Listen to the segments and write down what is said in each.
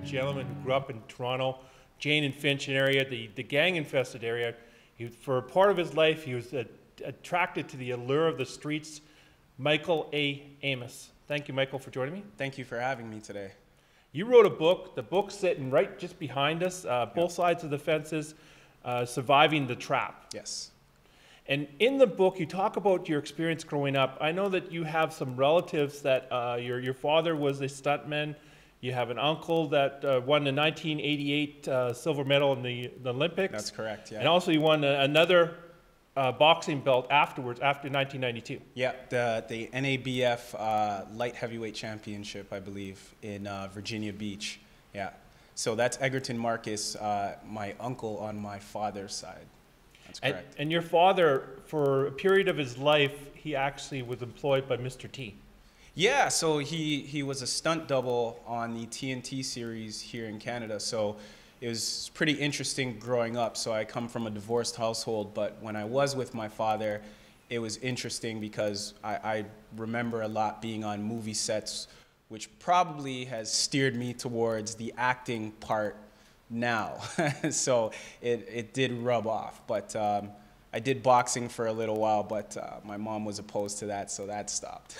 gentleman who grew up in Toronto, Jane and Finch area, the gang-infested area. For part of his life, he was attracted to the allure of the streets. Michael A. Amos. Thank you, Michael, for joining me. Thank you for having me today. You wrote a book. The book's sitting right just behind us, both sides of the fences, Surviving the Trap. Yes. And in the book, you talk about your experience growing up. I know that you have some relatives that your father was a stuntman. You have an uncle that won the 1988 silver medal in the Olympics. That's correct, yeah. And also you won another boxing belt afterwards, after 1992. Yeah, the NABF light heavyweight championship, I believe, in Virginia Beach. Yeah. So that's Egerton Marcus, my uncle on my father's side. That's correct. And your father, for a period of his life, he actually was employed by Mr. T. Yeah, so he was a stunt double on the TNT series here in Canada. So it was pretty interesting growing up. So I come from a divorced household, but when I was with my father, it was interesting because I remember a lot being on movie sets, which probably has steered me towards the acting part now. So it did rub off. But I did boxing for a little while, but my mom was opposed to that, so that stopped.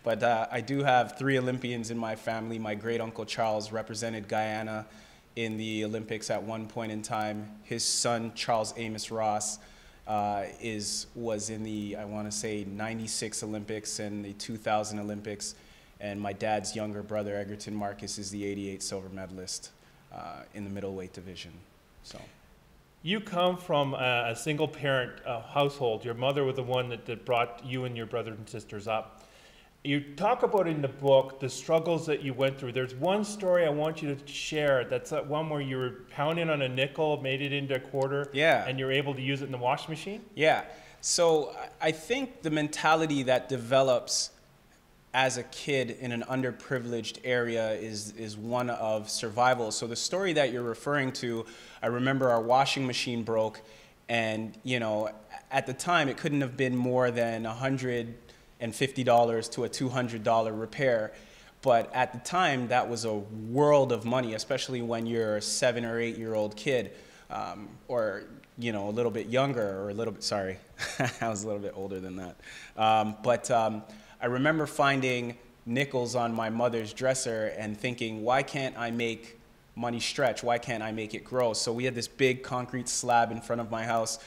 But I do have 3 Olympians in my family. My great uncle Charles represented Guyana in the Olympics at one point in time. His son, Charles Amos Ross, was in the, I want to say, 96 Olympics and the 2000 Olympics. And my dad's younger brother, Egerton Marcus, is the 88 silver medalist in the middleweight division. So. You come from a single-parent household. Your mother was the one that brought you and your brothers and sisters up. You talk about in the book the struggles that you went through. There's one story I want you to share. That's that one where you were pounding on a nickel, made it into a quarter, yeah, and you're able to use it in the washing machine? Yeah. So I think the mentality that develops as a kid in an underprivileged area is one of survival. So the story that you're referring to, I remember our washing machine broke, and you know, at the time it couldn't have been more than $150 to a $200 repair. But at the time, that was a world of money, especially when you're a 7 or 8 year old kid, or you know, a little bit younger, or a little bit, sorry, I was a little bit older than that. I remember finding nickels on my mother's dresser and thinking, why can't I make money stretch? Why can't I make it grow? So we had this big concrete slab in front of my house.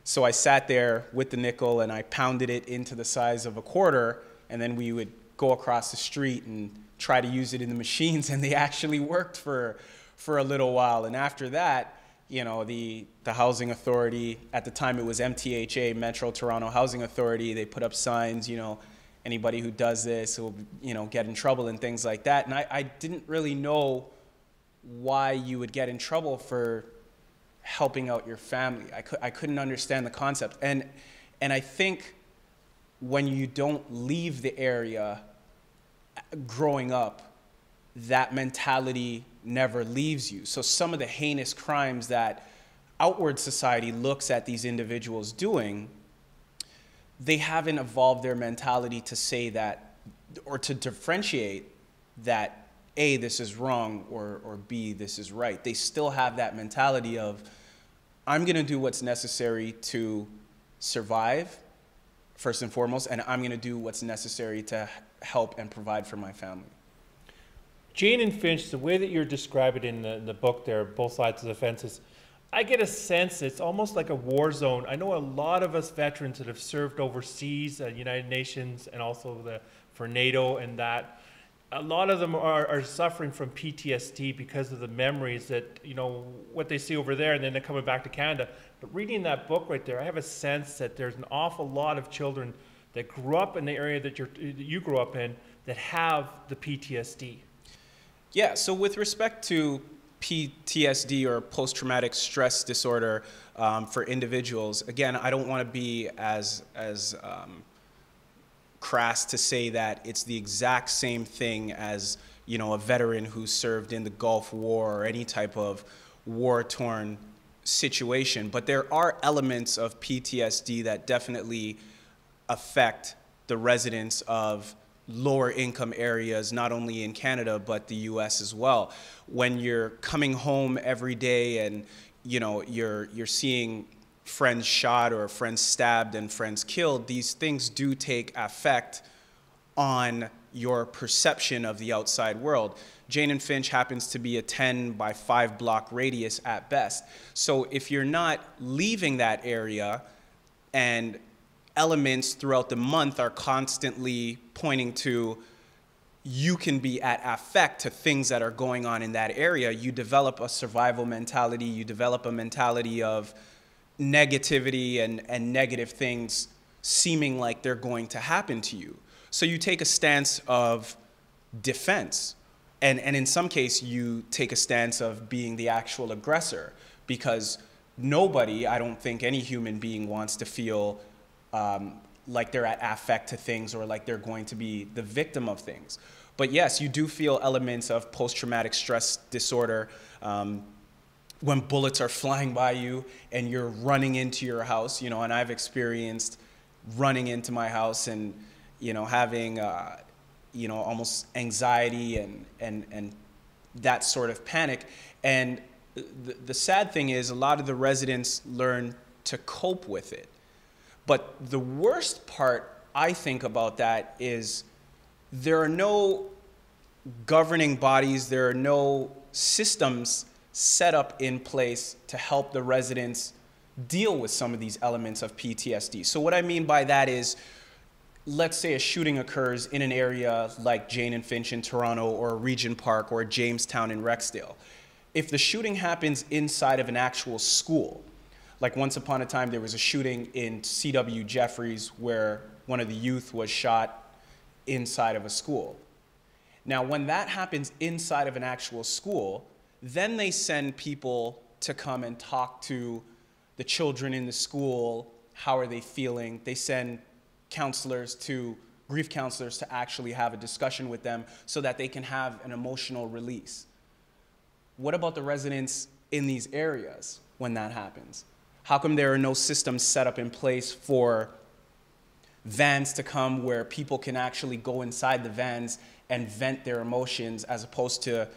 So I sat there with the nickel and I pounded it into the size of a quarter, and then we would go across the street and try to use it in the machines, and they actually worked for a little while. And after that, you know, the housing authority, at the time it was MTHA, Metro Toronto Housing Authority, they put up signs, you know, anybody who does this will, you know, get in trouble and things like that. And I didn't really know why you would get in trouble for helping out your family. I couldn't understand the concept. And I think when you don't leave the area growing up, that mentality never leaves you. So some of the heinous crimes that outward society looks at these individuals doing, they haven't evolved their mentality to say that, or to differentiate that A, this is wrong, or B, this is right. They still have that mentality of, I'm gonna do what's necessary to survive, first and foremost, and I'm gonna do what's necessary to help and provide for my family. Jane and Finch, the way that you're describing it in the book there, both sides of the fences, I get a sense it's almost like a war zone. I know a lot of us veterans that have served overseas, United Nations, and also for NATO and that. A lot of them are suffering from PTSD because of the memories that, you know, what they see over there, and then they're coming back to Canada. But reading that book right there, I have a sense that there's an awful lot of children that grew up in the area that you grew up in that have the PTSD. Yeah, so with respect to PTSD, or post-traumatic stress disorder, for individuals, again, I don't want to be as crass to say that it's the exact same thing as, you know, a veteran who served in the Gulf War or any type of war-torn situation, but there are elements of PTSD that definitely affect the residents of lower income areas, not only in Canada, but the US as well. When you're coming home every day and, you know, you're seeing friends shot or friends stabbed and friends killed, these things do take effect on your perception of the outside world. Jane and Finch happens to be a 10 by 5 block radius at best. So if you're not leaving that area and elements throughout the month are constantly pointing to you can be at affect to things that are going on in that area, you develop a survival mentality, you develop a mentality of negativity and negative things seeming like they're going to happen to you. So you take a stance of defense. And in some case, you take a stance of being the actual aggressor, because nobody, I don't think any human being, wants to feel like they're at affect to things or like they're going to be the victim of things. But yes, you do feel elements of post-traumatic stress disorder when bullets are flying by you and you're running into your house, you know, and I've experienced running into my house and, you know, having, you know, almost anxiety and that sort of panic. And the sad thing is a lot of the residents learn to cope with it. But the worst part, I think, about that is there are no governing bodies, there are no systems set up in place to help the residents deal with some of these elements of PTSD. So what I mean by that is, let's say a shooting occurs in an area like Jane and Finch in Toronto or Regent Park or Jamestown in Rexdale. If the shooting happens inside of an actual school, like once upon a time there was a shooting in C.W. Jeffries where one of the youth was shot inside of a school. Now when that happens inside of an actual school, then they send people to come and talk to the children in the school. How are they feeling? They send counselors to, grief counselors, to actually have a discussion with them so that they can have an emotional release. What about the residents in these areas when that happens? How come there are no systems set up in place for vans to come where people can actually go inside the vans and vent their emotions as opposed to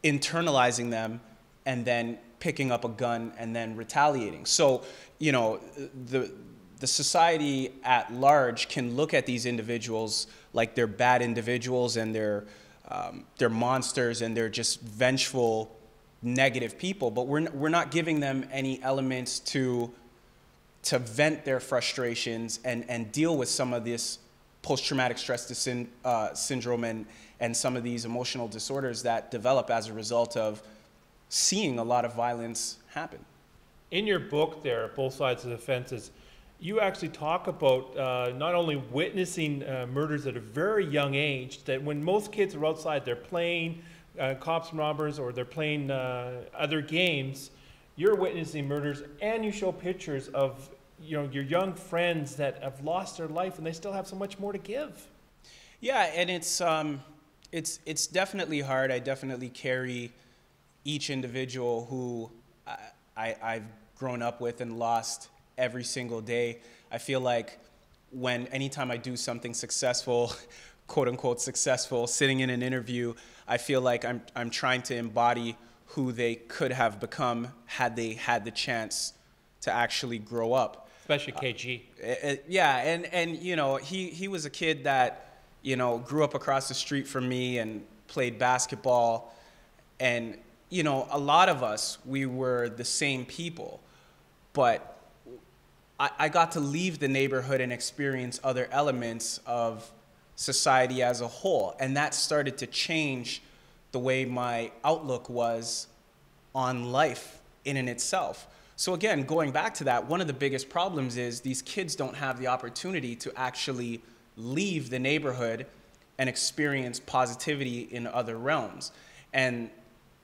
internalizing them and then picking up a gun and then retaliating? So, you know, the society at large can look at these individuals like they're bad individuals and they're monsters and they're just vengeful, negative people, but we're not giving them any elements to vent their frustrations and deal with some of this post-traumatic stress syndrome and some of these emotional disorders that develop as a result of seeing a lot of violence happen. In your book there, Both Sides of the Fences, you actually talk about not only witnessing murders at a very young age, that when most kids are outside, they're playing cops and robbers or they're playing other games, you're witnessing murders, and you show pictures of, you know, your young friends that have lost their life and they still have so much more to give. Yeah, and it's definitely hard. I definitely carry each individual who I've grown up with and lost every single day. I feel like anytime I do something successful, quote unquote successful, sitting in an interview, I feel like I'm trying to embody who they could have become had they had the chance to actually grow up. Especially KG. Yeah, and you know, he was a kid that, you know, grew up across the street from me and played basketball. And, you know, a lot of us, we were the same people. But I got to leave the neighborhood and experience other elements of society as a whole. And that started to change the way my outlook was on life in and itself. So again, going back to that, one of the biggest problems is these kids don't have the opportunity to actually leave the neighborhood and experience positivity in other realms. And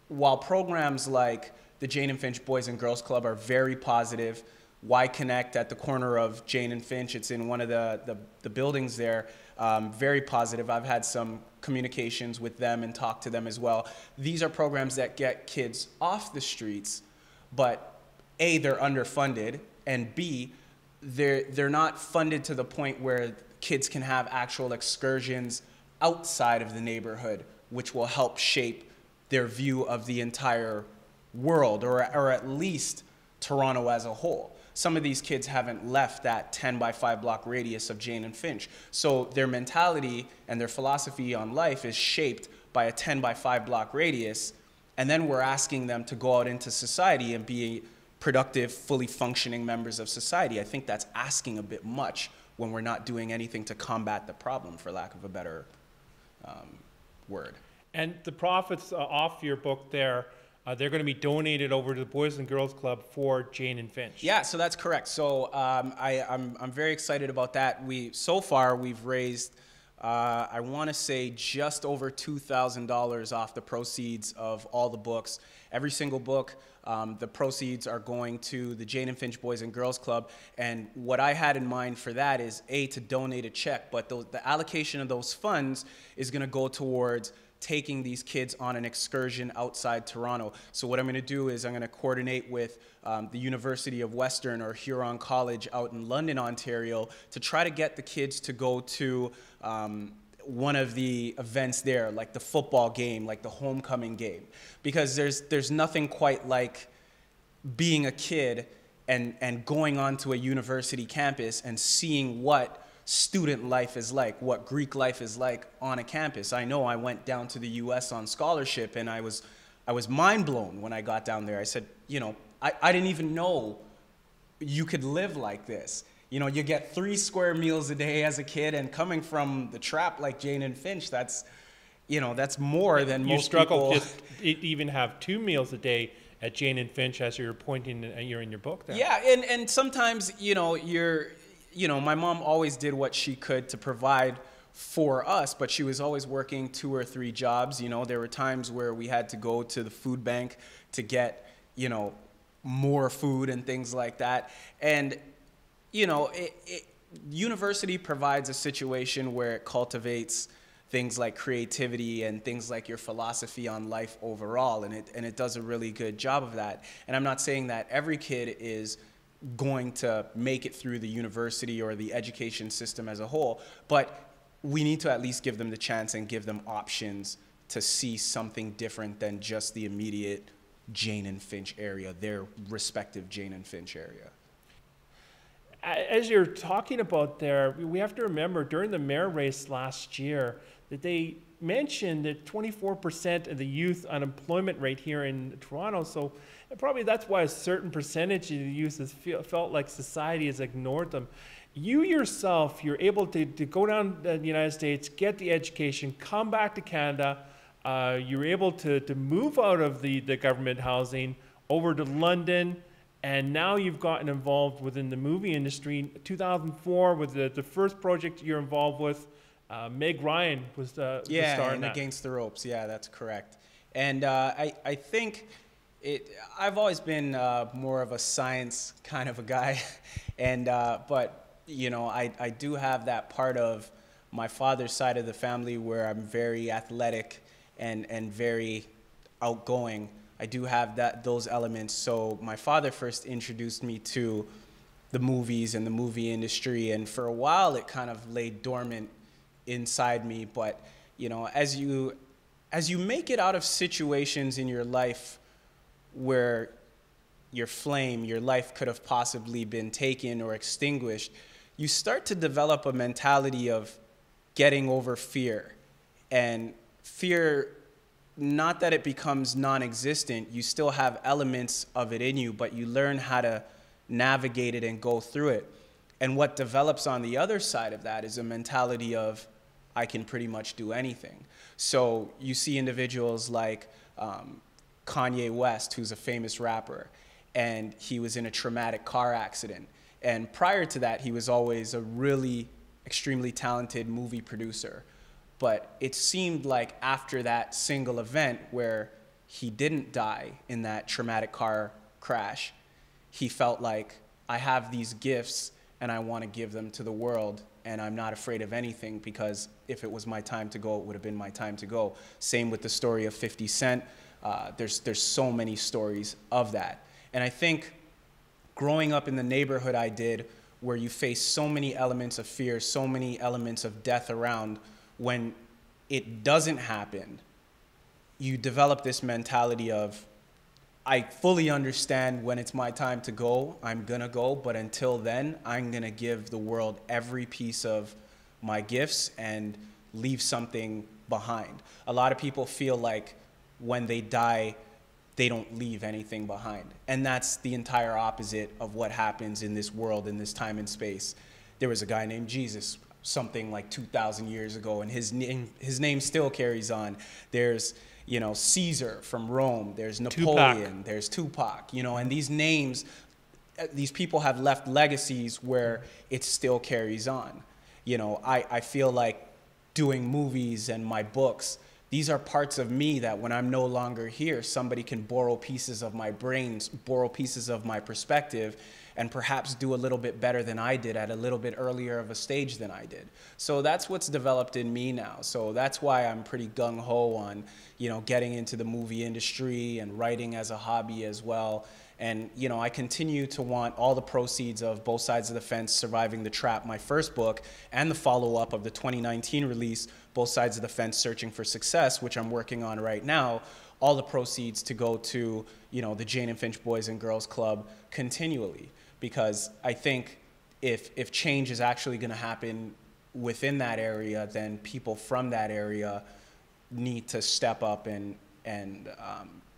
while programs like the Jane and Finch Boys and Girls Club are very positive, Y Connect at the corner of Jane and Finch, it's in one of the buildings there, very positive. I've had some communications with them and talked to them as well. These are programs that get kids off the streets, but A, they're underfunded, and B, they're not funded to the point where kids can have actual excursions outside of the neighborhood, which will help shape their view of the entire world, or at least Toronto as a whole. Some of these kids haven't left that 10 by 5 block radius of Jane and Finch. So their mentality and their philosophy on life is shaped by a 10 by 5 block radius. And then we're asking them to go out into society and be productive, fully functioning members of society. I think that's asking a bit much when we're not doing anything to combat the problem, for lack of a better word. And the profits off your book there, they're going to be donated over to the Boys and Girls Club for Jane and Finch. Yeah, so that's correct. So I'm very excited about that. So far we've raised, I want to say, just over $2,000 off the proceeds of all the books. Every single book, the proceeds are going to the Jane and Finch Boys and Girls Club. And what I had in mind for that is, A, to donate a check, but the allocation of those funds is going to go towards taking these kids on an excursion outside Toronto. So what I'm going to do is I'm going to coordinate with the University of Western or Huron College out in London, Ontario, to try to get the kids to go to one of the events there, like the football game, like the homecoming game. Because there's nothing quite like being a kid and going onto a university campus and seeing what student life is like, what Greek life is like on a campus. I know I went down to the US on scholarship, and I was mind blown when I got down there. I said, you know, I didn't even know you could live like this. You know, you get 3 square meals a day as a kid, and coming from the trap like Jane and Finch, that's, you know, that's more than most people. You struggle to even have 2 meals a day at Jane and Finch, as you're pointing, you're in your book there. Yeah, and sometimes, you know, my mom always did what she could to provide for us, but she was always working 2 or 3 jobs. You know, there were times where we had to go to the food bank to get, you know, more food and things like that. And, you know, university provides a situation where it cultivates things like creativity and things like your philosophy on life overall, and it does a really good job of that. And I'm not saying that every kid is going to make it through the university or the education system as a whole, but we need to at least give them the chance and give them options to see something different than just the immediate Jane and Finch area, their respective Jane and Finch area. As you're talking about there, we have to remember during the mayor race last year that they mentioned that 24% of the youth unemployment rate here in Toronto. So probably that's why a certain percentage of the youth has felt like society has ignored them. You yourself, you're able to go down to the United States, get the education, come back to Canada. You're able to move out of the government housing over to London. And now you've gotten involved within the movie industry. In 2004, with the first project you're involved with, Meg Ryan was the star in that. Against the Ropes. Yeah, that's correct. And I think I've always been more of a science kind of a guy, and but you know, I do have that part of my father's side of the family where I'm very athletic and very outgoing. I do have those elements. So my father first introduced me to the movies and the movie industry, and for a while it kind of lay dormant inside me. But you know, as you make it out of situations in your life where your life could have possibly been taken or extinguished, you start to develop a mentality of getting over fear. And fear, not that it becomes non-existent, you still have elements of it in you, but you learn how to navigate it and go through it. And what develops on the other side of that is a mentality of, I can pretty much do anything. So you see individuals like Kanye West, who's a famous rapper, and he was in a traumatic car accident. And prior to that, he was always a really extremely talented movie producer. But it seemed like after that single event where he didn't die in that traumatic car crash, he felt like, I have these gifts and I want to give them to the world, and I'm not afraid of anything, because if it was my time to go, it would have been my time to go. Same with the story of 50 Cent. There's so many stories of that. And I think growing up in the neighborhood I did, where you face so many elements of fear, so many elements of death around, when it doesn't happen, you develop this mentality of, I fully understand when it's my time to go, I'm gonna go, but until then, I'm gonna give the world every piece of my gifts and leave something behind. A lot of people feel like when they die, they don't leave anything behind. And that's the entire opposite of what happens in this world, in this time and space. There was a guy named Jesus, something like 2,000 years ago, and his name still carries on. There's, you know, Caesar from Rome, there's Napoleon, there's Tupac, you know, and these names, these people have left legacies where it still carries on. You know, I feel like doing movies and my books, these are parts of me that when I'm no longer here, somebody can borrow pieces of my brains, borrow pieces of my perspective, and perhaps do a little bit better than I did at a little bit earlier of a stage than I did. So that's what's developed in me now. So that's why I'm pretty gung-ho on, you know, getting into the movie industry and writing as a hobby as well. And, you know, I continue to want all the proceeds of Both Sides of the Fence, Surviving the Trap, my first book, and the follow-up of the 2019 release, Both Sides of the Fence, Searching for Success, which I'm working on right now, all the proceeds to go to, you know, the Jane and Finch Boys and Girls Club continually. Because I think if change is actually going to happen within that area, then people from that area need to step up and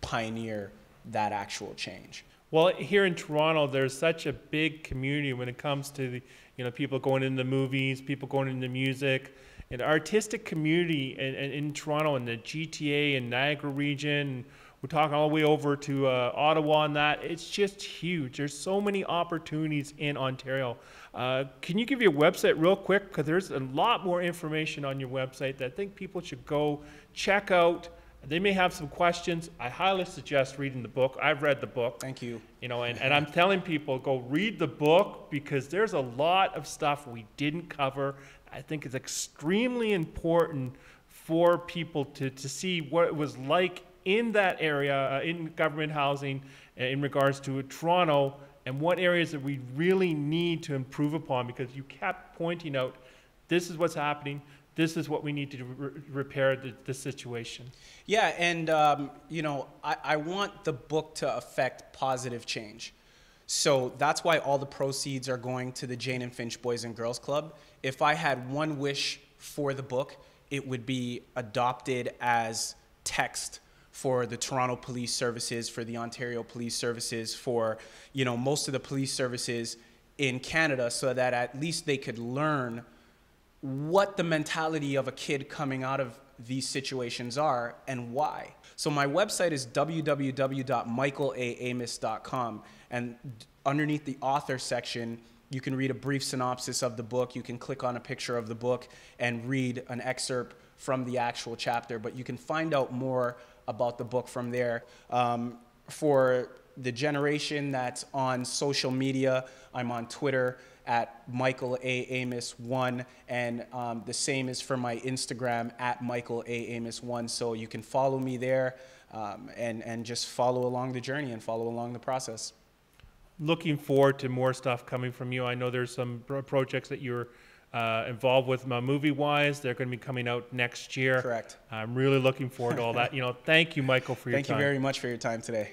pioneer that actual change. Well, here in Toronto, there's such a big community when it comes to the, you know, people going into movies, people going into music, and the artistic community in Toronto and the GTA and Niagara region. We're talking all the way over to Ottawa and that. It's just huge. There's so many opportunities in Ontario. Can you give your website real quick? Because there's a lot more information on your website that I think people should go check out. They may have some questions. I highly suggest reading the book. I've read the book. Thank you. You know, and I'm telling people, go read the book because there's a lot of stuff we didn't cover. I think it's extremely important for people to see what it was like in that area, in government housing, in regards to Toronto, and what areas that we really need to improve upon, because you kept pointing out, this is what's happening, this is what we need to repair the situation. Yeah, and you know, I want the book to affect positive change. So that's why all the proceeds are going to the Jane and Finch Boys and Girls Club. If I had one wish for the book, it would be adopted as text for the Toronto Police Services, for the Ontario Police Services, for, you know, most of the police services in Canada, so that at least they could learn what the mentality of a kid coming out of these situations are and why. So my website is www.michaelaaamos.com, and underneath the author section, you can read a brief synopsis of the book. You can click on a picture of the book and read an excerpt from the actual chapter, but you can find out more about the book from there. For the generation that's on social media, I'm on Twitter at Michael A. Amos 1, and the same is for my Instagram at Michael A. Amos 1. So you can follow me there and just follow along the journey and follow along the process. Looking forward to more stuff coming from you. I know there's some projects that you're involved with movie-wise. They're going to be coming out next year. Correct. I'm really looking forward to all that. You know, thank you, Michael, for your time. Thank you very much for your time today.